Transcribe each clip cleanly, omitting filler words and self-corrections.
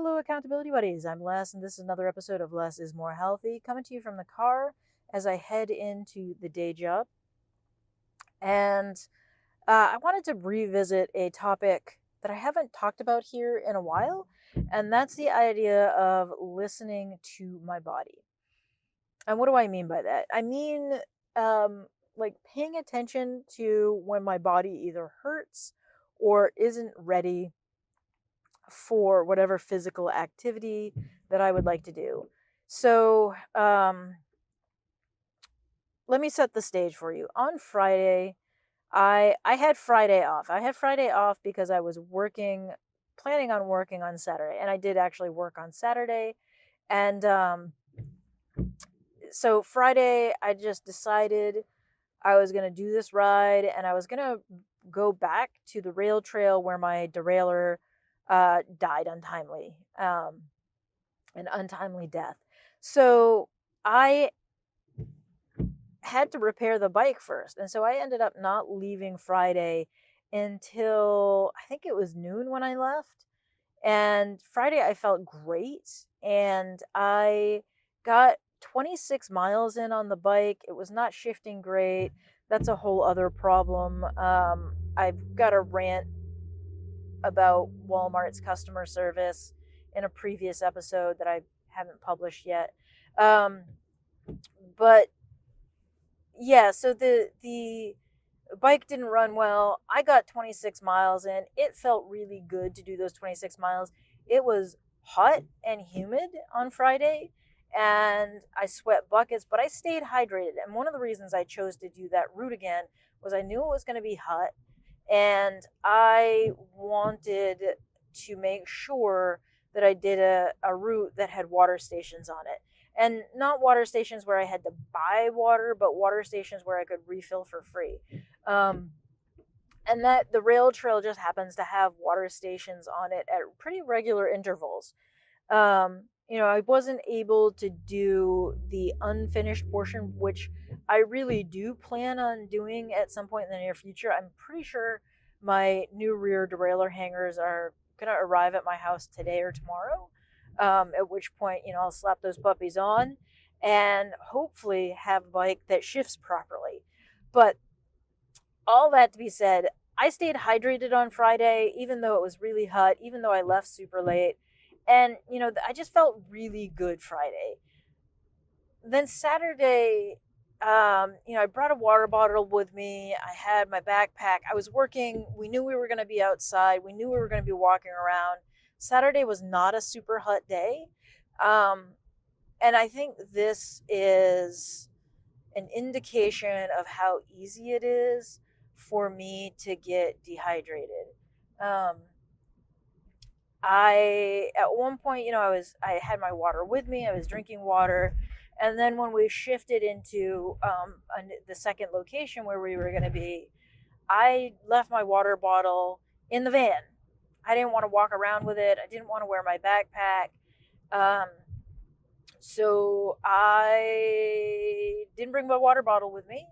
Hello, accountability buddies. I'm Les, and this is another episode of Less is More Healthy, coming to you from the car as I head into the day job. And I wanted to revisit a topic that I haven't talked about here in a while, and that's the idea of listening to my body. And what do I mean by that? I mean, like paying attention to when my body either hurts or isn't ready for whatever physical activity that I would like to do. So, let me set the stage for you. On Friday, I had Friday off. I had Friday off because I was planning on working on Saturday, and I did actually work on Saturday. And so Friday, I just decided I was gonna do this ride, and I was gonna go back to the rail trail where my derailleur died untimely, an untimely death. So I had to repair the bike first, and so I ended up not leaving Friday until I think it was noon when I left. And Friday I felt great, and I got 26 miles in on the bike. It was not shifting great. That's a whole other problem. I've got a rant about Walmart's customer service in a previous episode that I haven't published yet. Um, but yeah, so the bike didn't run well. I got 26 miles in. It felt really good to do those 26 miles. It was hot and humid on Friday, and I sweat buckets, but I stayed hydrated. And one of the reasons I chose to do that route again was I knew it was going to be hot, and I wanted to make sure that I did a route that had water stations on it. And not water stations where I had to buy water, but water stations where I could refill for free. Um, and that the rail trail just happens to have water stations on it at pretty regular intervals. I wasn't able to do the unfinished portion, which I really do plan on doing at some point in the near future. I'm pretty sure my new rear derailleur hangers are going to arrive at my house today or tomorrow. At which point, I'll slap those puppies on and hopefully have a bike that shifts properly. But all that to be said, I stayed hydrated on Friday, even though it was really hot, even though I left super late. And, I just felt really good Friday. Then Saturday, I brought a water bottle with me. I had my backpack. I was working. We knew we were going to be outside. We knew we were going to be walking around. Saturday was not a super hot day. And I think this is an indication of how easy it is for me to get dehydrated. At one point, I had my water with me. I was drinking water, and then when we shifted into the second location where we were going to be, I left my water bottle in the van. I didn't want to walk around with it. I didn't want to wear my backpack. So I didn't bring my water bottle with me.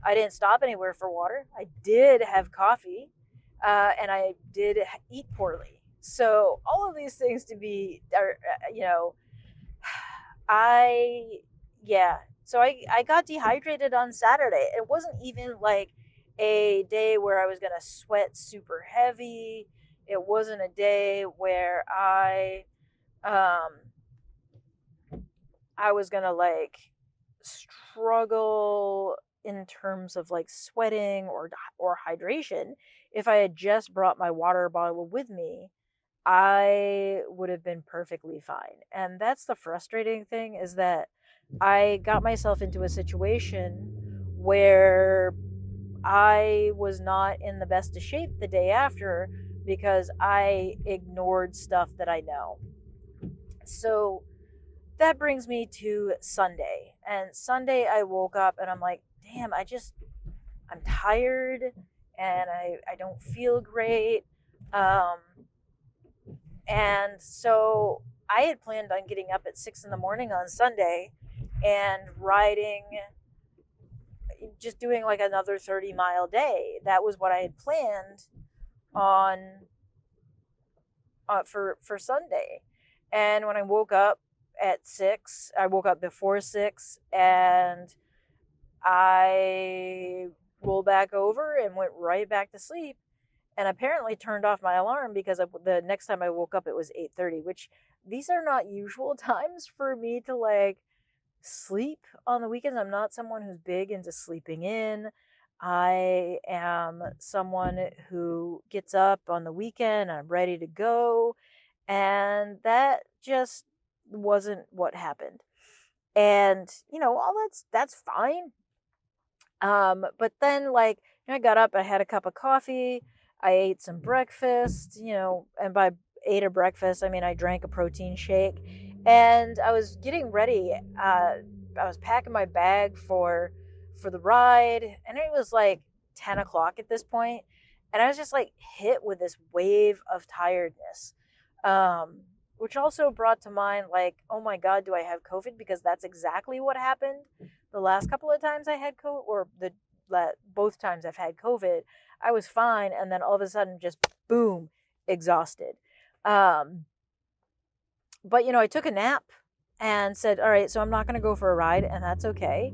I didn't stop anywhere for water. I did have coffee, and I did eat poorly. So all of these things to be, yeah. So I got dehydrated on Saturday. It wasn't even like a day where I was going to sweat super heavy. It wasn't a day where I was going to like struggle in terms of like sweating or hydration. If I had just brought my water bottle with me, I would have been perfectly fine. And that's the frustrating thing, is that I got myself into a situation where I was not in the best of shape the day after because I ignored stuff that I know. So that brings me to Sunday. And Sunday I woke up and I'm like, damn, I'm tired and I don't feel great. And so I had planned on getting up at 6 in the morning on Sunday and just doing like another 30-mile day. That was what I had planned on for Sunday. And when I woke up at 6, I woke up before 6, and I rolled back over and went right back to sleep, and apparently turned off my alarm because the next time I woke up it was 8:30, which these are not usual times for me to like sleep on the weekends. I'm not someone who's big into sleeping in. I am someone who gets up on the weekend, I'm ready to go, and that just wasn't what happened. And all that's fine. But then, like, I got up, I had a cup of coffee, I ate some breakfast, and by ate a breakfast, I mean I drank a protein shake, and I was getting ready. I was packing my bag for the ride, and it was like 10 o'clock at this point, and I was just like hit with this wave of tiredness. Um, which also brought to mind, like, oh my God, do I have COVID? Because that's exactly what happened the last couple of times I had COVID, or both times I've had COVID. I was fine, and then all of a sudden, just boom, exhausted. Um, but I took a nap and said, "All right, so I'm not going to go for a ride, and that's okay."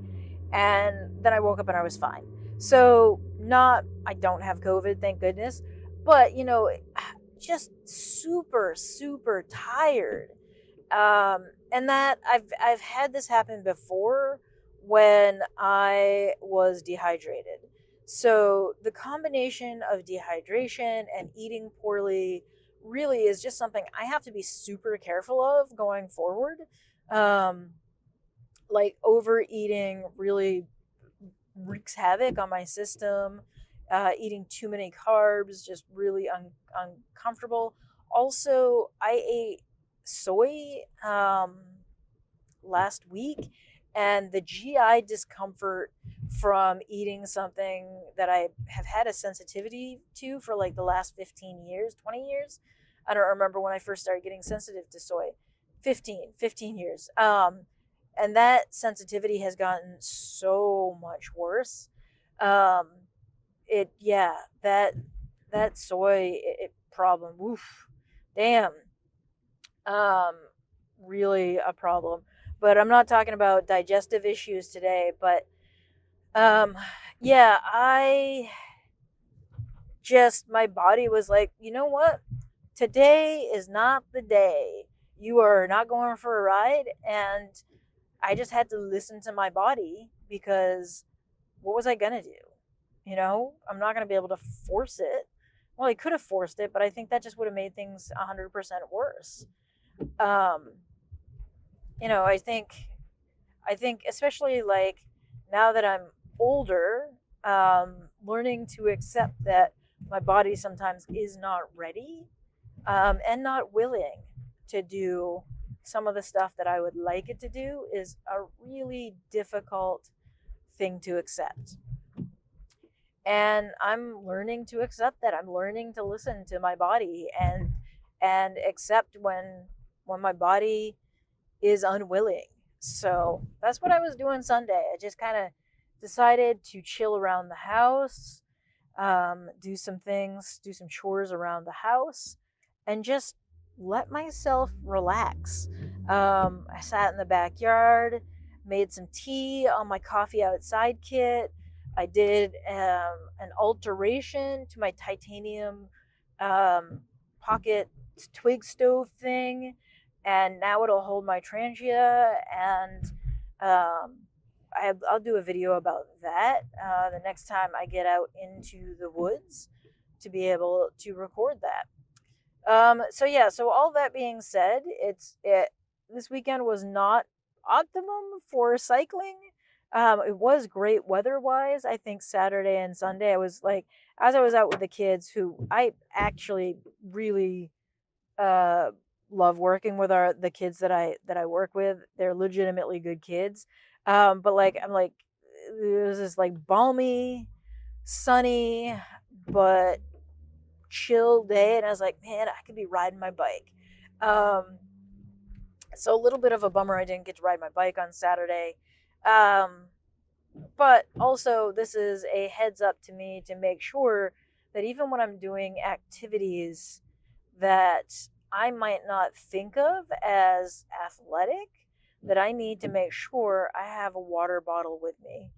And then I woke up and I was fine. So, not I don't have COVID, thank goodness, but just super super tired. And that I've had this happen before when I was dehydrated. So the combination of dehydration and eating poorly really is just something I have to be super careful of going forward. Um, like overeating really wreaks havoc on my system. Eating too many carbs, just really uncomfortable. Also, I ate soy last week, and the GI discomfort from eating something that I have had a sensitivity to for like the last 15 years, 20 years. I don't remember when I first started getting sensitive to soy. 15 years. And that sensitivity has gotten so much worse. Um, yeah, that soy problem, oof, damn, um, really a problem. But I'm not talking about digestive issues today. But um, yeah, I just my body was like, you know what? Today is not the day. You are not going for a ride, and I just had to listen to my body because what was I gonna do? I'm not gonna be able to force it. Well, I could have forced it, but I think that just would have made things 100% worse. Um, I think especially like now that I'm older, learning to accept that my body sometimes is not ready, and not willing to do some of the stuff that I would like it to do is a really difficult thing to accept. And I'm learning to accept that. I'm learning to listen to my body and accept when my body is unwilling. So that's what I was doing Sunday. I just kind of decided to chill around the house, do some things, do some chores around the house, and just let myself relax. I sat in the backyard, made some tea on my coffee outside kit. I did an alteration to my titanium pocket twig stove thing, and now it'll hold my trangia. And I'll do a video about that the next time I get out into the woods to be able to record that. So yeah, so all that being said, this weekend was not optimum for cycling. It was great weather wise. I think Saturday and Sunday I was like, as I was out with the kids, who I actually really uh love working with the kids that I work with. They're legitimately good kids. But like I'm like, it was this like balmy, sunny, but chill day, and I was like, man, I could be riding my bike. Um, so a little bit of a bummer I didn't get to ride my bike on Saturday. Um, but also, this is a heads up to me to make sure that even when I'm doing activities that I might not think of as athletic, that I need to make sure I have a water bottle with me.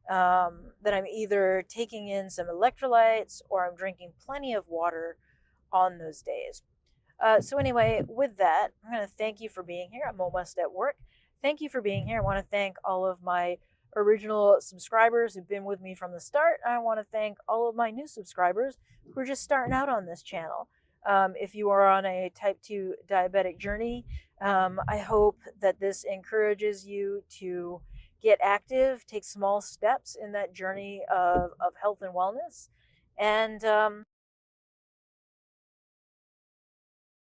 That I'm either taking in some electrolytes or I'm drinking plenty of water on those days. So anyway, with that, I'm going to thank you for being here. I'm almost at work. Thank you for being here. I want to thank all of my original subscribers who've been with me from the start. I want to thank all of my new subscribers who are just starting out on this channel. If you are on a type 2 diabetic journey, I hope that this encourages you to get active, take small steps in that journey of health and wellness. And